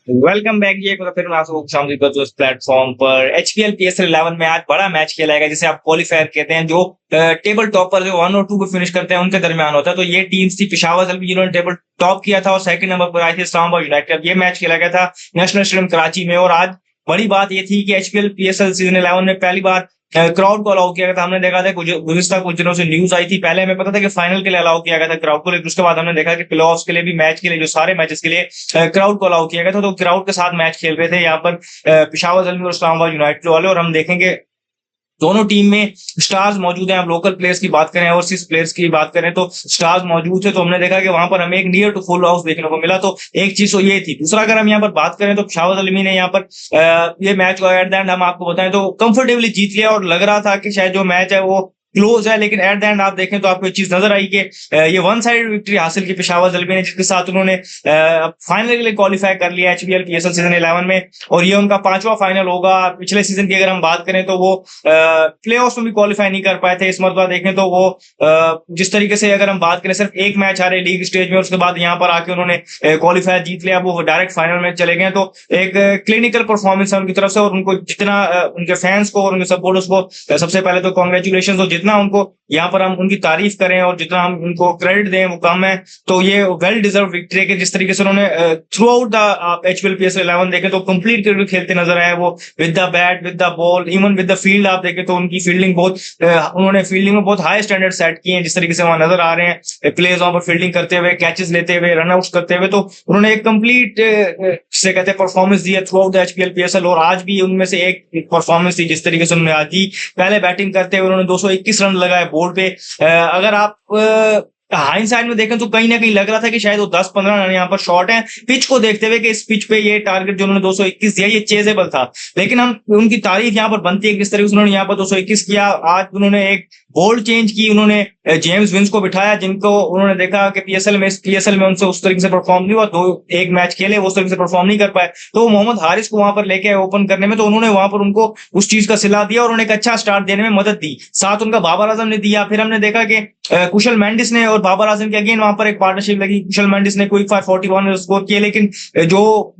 Welcome back जी। एक बार फिर मैं आप सबको खुशामदीद करता हूँ इस प्लेटफॉर्म पर। एचपीएल पीएसएल 11 में आज बड़ा मैच खेला गया जिसे आप क्वालिफायर कहते हैं, जो टेबल टॉपर जो 1 और 2 पे फिनिश करते हैं उनके दरमियान होता है। तो ये टीम्स थी पेशावर जल्मी जिन्होंने टेबल टॉप किया था और सेकंड नंबर पर आई थी इस्लामाबाद यूनाइटेड। ये मैच खेला गया था नेशनल स्टेडियम कराची में। और आज बड़ी बात ये थी कि एचपीएल पीएसएल सीजन 11 में पहली बार क्राउड को अलाउ किया गया था। हमने देखा था गुज़िश्ता कुछ दिनों से न्यूज आई थी, पहले हमें पता था कि फाइनल के लिए अलाउ किया गया था क्राउड को, लेकिन उसके बाद हमने देखा कि प्ले ऑफ के लिए भी, मैच के लिए, जो सारे मैचेस के लिए क्राउड को अलाउ किया गया था। तो क्राउड के साथ मैच खेल रहे थे यहाँ पर पेशावर जल्मी और इस्लामाबाद यूनाइटेड वाले। और हम देखेंगे दोनों टीम में स्टार्स मौजूद हैं। आप लोकल प्लेयर्स की बात करें, ओवरसीज प्लेयर्स की बात करें, तो स्टार्स मौजूद थे। तो हमने देखा कि वहां पर हमें एक नियर टू फुल हाउस देखने को मिला। तो एक चीज तो ये थी। दूसरा, अगर हम यहाँ पर बात करें तो पेशावर जल्मी ने यहाँ पर ये मैच को एट द एंड हम आपको बताएं तो कंफर्टेबली जीत लिया। और लग रहा था कि शायद जो मैच है वो क्लोज है, लेकिन एट द एंड आप देखें तो आपको एक चीज नजर आई कि ये वन साइड विक्ट्री हासिल की पेशावर जल्मी ने, जिसके साथ उन्होंने फाइनल के लिए क्वालिफाई कर लिया एचपीएल पीएसएल सीजन 11 में। और ये उनका 5वां फाइनल होगा। पिछले सीजन की अगर हम बात करें तो वो प्ले ऑफ में भी क्वालिफाई नहीं कर पाए थे। इस मरतबा देखें तो वो जिस तरीके से, अगर हम बात करें, सिर्फ एक मैच हारे लीग स्टेज में, उसके बाद यहाँ पर आके उन्होंने क्वालिफायर जीत लिया। वो डायरेक्ट फाइनल में चले गए। तो एक क्लिनिकल परफॉर्मेंस है उनकी तरफ से। और उनको जितना उनके फैंस को और उनके सपोर्टर्स को सबसे पहले तो कॉन्ग्रेचुलेशन हो। जितना उनको यहाँ पर हम उनकी तारीफ करें और जितना हम उनको क्रेडिट दें वो कम है। तो ये वेल डिजर्व विक्ट्री है कि जिस तरीके से उन्होंने through out the HPL PSL 11 देखें तो कंप्लीट क्रिकेट खेलते नजर आए। वो with the bat, with the ball, even with the field आप देखें तो उनकी फील्डिंग बहुत, उन्होंने फील्डिंग में बहुत हाई स्टैंडर्ड सेट किए हैं। जिस तरीके से वहां नजर आ रहे हैं प्लेयर्स वहां पर फील्डिंग करते हुए, कैचेस लेते हुए, रनआउट्स करते हुए, तो उन्होंने एक कंप्लीट से कहते हैं परफॉर्मेंस दी है through out the HPL PSL. और आज भी उनमें से एक परफॉर्मेंस थी जिस तरीके से उन्होंने आज दी। पहले बैटिंग करते हुए उन्होंने 221 रन लगाए बोर्ड पे। अगर आप हाइंडसाइड में देखें तो कहीं ना कहीं लग रहा था कि शायद वो 10-15 रन यहाँ पर शॉर्ट है, पिच को देखते हुए कि इस पिच पे ये टारगेट जो उन्होंने 221 दिया ये चेजेबल था। लेकिन हम उनकी तारीफ यहाँ पर बनती है किस तरीके से उन्होंने यहाँ पर 221 किया। आज उन्होंने एक बोल्ड चेंज की, उन्होंने जेम्स विंस को बिठाया, जिनको उन्होंने देखा कि पीएसएल में उनसे उस तरीके से परफॉर्म नहीं हुआ। एक मैच खेले वो उस तरीके से परफॉर्म नहीं कर पाए, तो मोहम्मद हारिस को वहां पर लेके आए ओपन करने में। तो उन्होंने वहां पर उनको उस चीज का सिला दिया और उन्हें एक अच्छा स्टार्ट देने में मदद दी। साथ उनका बाबर आजम ने दिया। फिर हमने देखा कि कुशल मेंडिस ने और बाबर आजम की अगेन वहां पर एक पार्टनरशिप लगी। कुशल मेंडिस ने क्विक फायर 41 स्कोर किए, लेकिन जो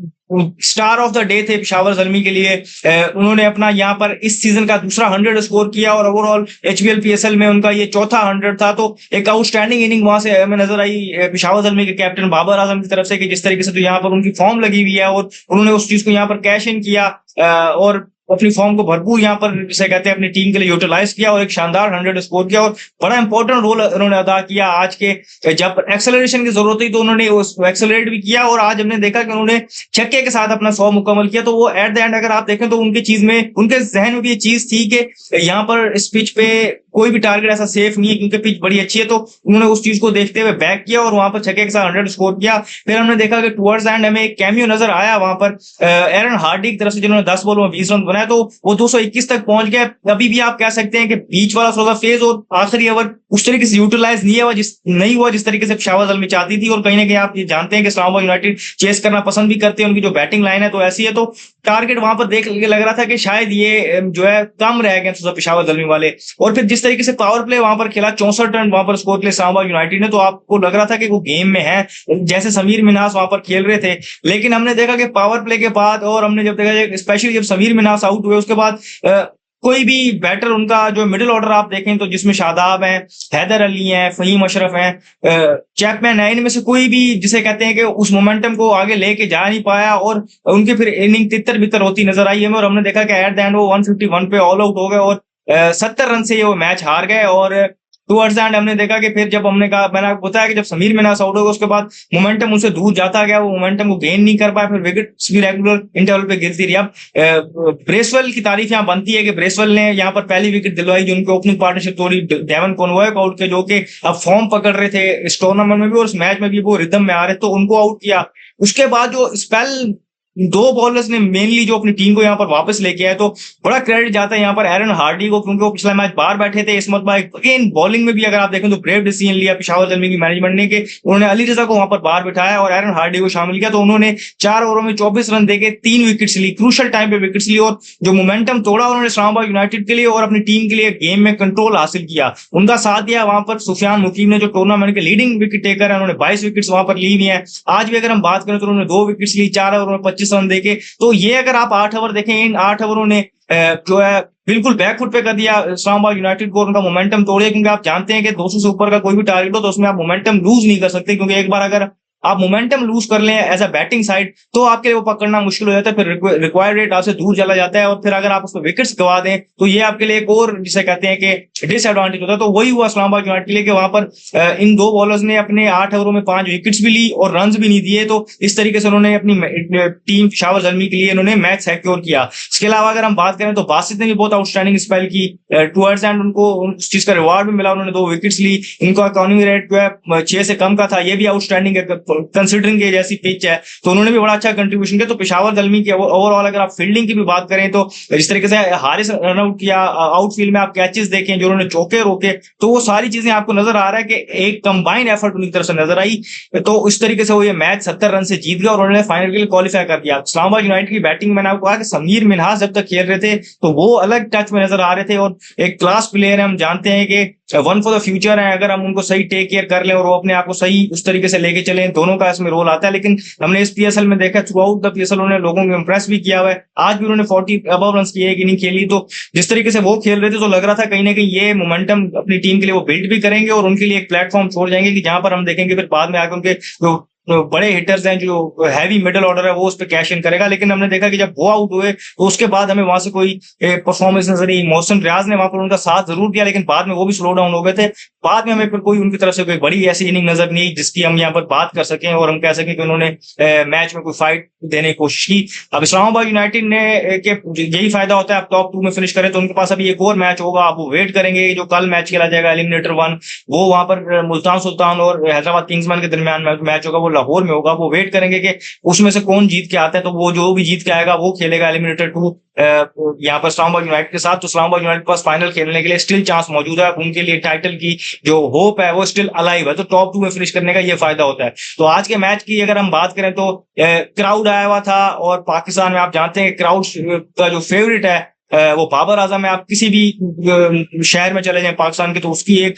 स्टार ऑफ द डे थे पेशावर जल्मी के लिए, उन्होंने अपना यहाँ पर इस सीजन का दूसरा 100 स्कोर किया। और ओवरऑल एचपीएल पीएसएल में उनका ये चौथा 100 था। तो एक आउटस्टैंडिंग इनिंग वहां से हमें नजर आई पेशावर जल्मी के कैप्टन बाबर आजम की तरफ से, कि जिस तरीके से तो यहाँ पर उनकी फॉर्म लगी हुई है और उन्होंने उस चीज को यहाँ पर कैश इन किया और अपनी फॉर्म को भरपूर यहाँ पर जिसे कहते हैं अपनी टीम के लिए यूटिलाइज किया और एक शानदार 100 स्कोर किया। और बड़ा इंपॉर्टेंट रोल उन्होंने अदा किया। आज के जब एक्सेलरेशन की जरूरत थी तो उन्होंने एक्सेलरेट भी किया। और आज हमने देखा कि उन्होंने छक्के के साथ अपना 100 मुकम्मल किया। तो वो एट द एंड अगर आप देखें तो उनकी चीज में, उनके जहन में भी ये चीज थी कि यहाँ पर इस पिच पे कोई भी टारगेट ऐसा सेफ नहीं है क्योंकि पिच बड़ी अच्छी है। तो उन्होंने उस चीज को देखते हुए बैक किया और वहां पर छक्के के साथ 100 स्कोर किया। फिर हमने देखा कि टुवर्ड्स एंड हमें एक कैमियो नजर आया वहां पर एरन हार्डी की तरफ से, जिन्होंने 10 बॉलों में 20 रन बनाए। तो वो 221 तक पहुंच गए। अभी भी आप कह सकते हैं कि बीच वाला थोड़ा फेज और आखिरी ओवर उस तरीके से यूटिलाइज नहीं हुआ जिस तरीके से पेशावर जल्मी चाहती थी। और कहीं ना कहीं आप ये जानते हैं कि इस्लामाबाद यूनाइटेड चेस करना पसंद भी करते हैं, उनकी जो बैटिंग लाइन है तो ऐसी है। तो टारगेट वहां पर देख के लग रहा था कि शायद ये जो है कम रह गए पेशावर जल्मी वाले। और फिर जिस तरीके से पावर प्ले वहां पर खेला, 64 रन वहां पर स्कोर किया इस्लामाबाद यूनाइटेड ने, तो आपको लग रहा था कि वो गेम में है, जैसे समीर मिन्हास वहां पर खेल रहे थे। लेकिन हमने देखा कि पावर प्ले के बाद, और हमने जब देखा स्पेशली जब समीर मिन्हास आउट हुए उसके बाद कोई भी बैटर उनका जो मिडिल ऑर्डर आप देखें तो जिसमें शादाब हैं, हैदर अली हैं, फहीम अशरफ हैं, चैपमैन है, इनमें से कोई भी जिसे कहते हैं कि उस मोमेंटम को आगे लेके जा नहीं पाया। और उनकी फिर इनिंग तितर बितर होती नजर आई हमें। और हमने देखा कि एट द एंड वो 151 पे ऑल आउट हो गए और 70 रन से ये वो मैच हार गए। और टुवर्ड्स एंड हमने देखा कि फिर जब हमने कहा, मैंने आपको बताया कि जब समीर मिन्हास आउट हो गए उसके बाद मोमेंटम उनसे दूर जाता गया, वो मोमेंटम को गेन नहीं कर पाया। फिर विकेट्स भी रेगुलर इंटरवल पे गिरती रही। अब ब्रेसवेल की तारीफ यहाँ बनती है कि ब्रेसवेल ने यहाँ पर पहली विकेट दिलवाई, जो उनकी ओपनिंग पार्टनरशिप तोड़ी डेवन कॉनवॉय को आउट के, जो कि अब फॉर्म पकड़ रहे थे इस टूर्नामेंट में भी और इस मैच में भी वो रिदम में आ रहे, तो उनको आउट किया। उसके बाद जो स्पेल 2 बॉलर्स ने मेनली जो अपनी टीम को यहाँ पर वापस लेके आए, तो बड़ा क्रेडिट जाता है यहाँ पर एरन हार्डी को, क्योंकि वो पिछला मैच बाहर बैठे थे। इस मरतबा अगेन बॉलिंग में भी अगर आप देखें तो ब्रेव डिसीजन लिया पेशावर जल्मी की मैनेजमेंट ने कि उन्होंने अली रजा को वहां पर बाहर बिठाया और एरन हार्डी को शामिल किया। तो उन्होंने 4 ओवरों में 24 रन देके 3 विकेट्स ली, क्रूशल टाइम पे विकेट्स ली। और जो मोमेंटम तोड़ा उन्होंने इस्लामाबाद यूनाइटेड के लिए और अपनी टीम के लिए गेम में कंट्रोल हासिल किया, उनका साथ दिया वहां पर सुफियान मुकीम ने, जो टूर्नामेंट के लीडिंग विकेट टेकर है। उन्होंने 22 विकेट्स वहां पर ली हुई है। आज भी अगर हम बात करें तो उन्होंने 2 विकेट्स ली, 4 ओवर में 25 रन देके। तो ये अगर आप 8 ओवर देखें, इन 8 ओवरों ने जो है बिल्कुल बैकफुट पे कर दिया इस्लामाबाद यूनाइटेड को, उनका मोमेंटम तोड़िया, क्योंकि आप जानते हैं कि 200 से ऊपर का कोई भी टारगेट हो तो उसमें आप मोमेंटम लूज नहीं कर सकते, क्योंकि एक बार अगर आप मोमेंटम लूज कर लें एज अ बैटिंग साइड तो आपके लिए वो पकड़ना मुश्किल हो जाता है, फिर रिक्वायर्ड रेट आपसे दूर चला जाता है, और फिर अगर आप उसमें विकेट्स गवा दें तो ये आपके लिए एक और जिसे कहते हैं कि डिसएडवांटेज होता है। तो वही हुआ इस्लामाबाद यूनाइटेड के लिए कि वहां पर इन दो बॉलर्स ने अपने 8 ओवरों में 5 विकेट्स भी ली और रन भी नहीं दिए, तो इस तरीके से उन्होंने अपनी टीम पेशावर ज़ल्मी के लिए इन्होंने मैच सिक्योर किया। इसके अलावा अगर हम बात करें तो बासित ने भी बहुत आउटस्टैंडिंग स्पेल की, टुवर्ड्स एंड उनको उस चीज का रिवार्ड भी मिला, उन्होंने 2 विकेट्स ली, इनका इकोनॉमी रेट जो है 6 से कम का था, ये भी आउटस्टैंडिंग है कंसिडरिंग के जैसी पिच है, तो उन्होंने भी बड़ा अच्छा कंट्रीब्यूशन किया। तो पेशावर ज़ल्मी की ओवरऑल अगर आप फील्डिंग की भी बात करें तो जिस तरीके से हारिस रन आउट किया, आउटफील्ड में आप कैचेस देखें जो उन्होंने चौके रोके, तो वो सारी चीजें आपको नजर आ रहा है कि एक कंबाइंड एफर्ट उनकी तरफ से नजर आई। तो इस तरीके से वो ये मैच 70 रन से जीत गया और उन्होंने फाइनल के लिए क्वालिफाई कर दिया। इस्लामाबाद यूनाइटेड की बैटिंग मैंने आपको कहा कि समीर मिन्हास जब तक खेल रहे थे तो वो अलग टच में नजर आ रहे थे और एक क्लास प्लेयर है, हम जानते हैं कि वन फॉर द फ्यूचर है, अगर हम उनको सही टेक केयर कर लें और वो अपने आप को सही उस तरीके से लेके चलें, दोनों का इसमें रोल आता है। लेकिन हमने इस पीएसएल में देखा थ्रू आउट द पीएसएल उन्होंने लोगों को इंप्रेस भी किया हुआ है, आज भी उन्होंने 40 अबव रन की एक इनिंग खेली, तो जिस तरीके से वो खेल रहे थे तो लग रहा था कहीं ना कहीं ये मोमेंटम अपनी टीम के लिए वो बिल्ड भी करेंगे और उनके लिए एक प्लेटफॉर्म छोड़ जाएंगे कि जहां पर हम देखेंगे फिर बाद में आकर उनके जो बड़े हिटर्स हैं, जो हैवी मिडिल ऑर्डर है, वो उस पर कैश इन करेगा। लेकिन हमने देखा कि जब वो आउट हुए तो उसके बाद हमें वहां से कोई परफॉर्मेंस नजर नहीं। मोहसिन रियाज ने वहां पर उनका साथ जरूर दिया लेकिन बाद में वो भी स्लो डाउन हो गए थे, बाद में हमें फिर कोई उनकी तरफ से कोई बड़ी ऐसी इनिंग नजर नहीं जिसकी हम यहाँ पर बात कर सकें और हम कह सकें कि उन्होंने मैच में कोई फाइट देने की कोशिश की। अब इस्लामाबाद यूनाइटेड ने यही फायदा होता है, आप टॉप 2 में फिनिश करें तो उनके पास अभी एक और मैच होगा, आप वो वेट करेंगे जो कल मैच खेला जाएगा एलिमिनेटर 1, वो वहां पर मुल्तान सुल्तान और हैदराबाद किंग्समैन के दरमियान मैच होगा, वो लाहौर में होगा। वो वेट करेंगे कि उसमें से कौन जीत के आता है, तो वो जो भी जीत के आएगा वो खेलेगा एलिमिनेटर 2 यहाँ पर इस्लामाबाद यूनाइटेड के साथ। तो इस्लामाबाद यूनाइटेड के पास फाइनल खेलने के लिए स्टिल चांस मौजूद है, उनके लिए टाइटल की जो होप है वो स्टिल अलाइव है, तो टॉप 2 में फिनिश करने का ये फायदा होता है। तो आज के मैच की अगर हम बात करें तो क्राउड आया हुआ था और पाकिस्तान में आप जानते हैं क्राउड का जो फेवरेट है वो बाबर आजम है। आप किसी भी शहर में चले जाएं पाकिस्तान के तो उसकी एक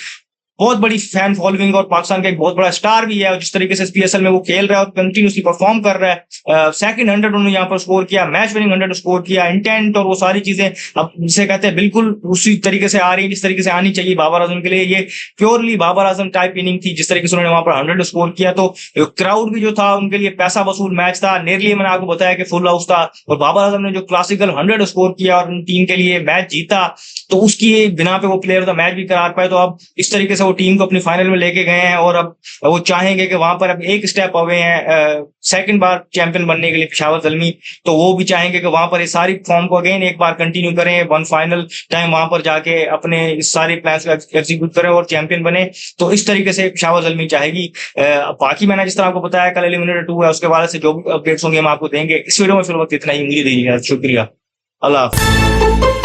बहुत बड़ी फैन फॉलोइंग और पाकिस्तान का एक बहुत बड़ा स्टार भी है, और जिस तरीके से पीएसएल में वो खेल रहा है और कंटिन्यूसली परफॉर्म कर रहा है, सेकंड 100 उन्होंने यहाँ पर स्कोर किया, मैच विनिंग 100 स्कोर किया, इंटेंट और वो सारी चीजें अब जिसे कहते हैं बिल्कुल उसी तरीके से आ रही है जिस तरीके से आनी चाहिए बाबर आजम के लिए। ये purely Babar Azam type inning थी जिस तरीके से उन्होंने वहां पर 100 स्कोर किया। तो क्राउड भी जो था उनके लिए पैसा वसूल मैच था, नियरली मैंने आपको बताया कि फुल हाउस था, और बाबर आजम ने जो क्लासिकल 100 स्कोर किया और टीम के लिए मैच जीता, तो उसकी बिना पे वो प्लेयर ऑफ द मैच भी करार पाए। तो अब इस तरीके से वो टीम को अपनी फाइनल में लेके गए हैं और अब वो चाहेंगे कि वहां पर अब एक स्टेप अवे हैं सेकंड बार चैंपियन बनने के लिए पेशावर ज़ल्मी, तो वो भी चाहेंगे कि वहां पर ये सारी फॉर्म को अगेन एक बार कंटिन्यू करें, वन फाइनल टाइम वहां पर जाके अपने इस सारे प्लान्स को एग्जीक्यूट करें और चैंपियन बने। तो इस तरीके से पेशावर ज़ल्मी चाहेगी। बाकी मैंने जिस तरह आपको बताया कल एलिमिनेटर 2 है, उसके बाद से जो भी अपडेट्स होंगे हम आपको देंगे। इस वीडियो में फिर वक्त इतना ही, उम्मीद है। शुक्रिया, अल्लाह हाफ़िज़।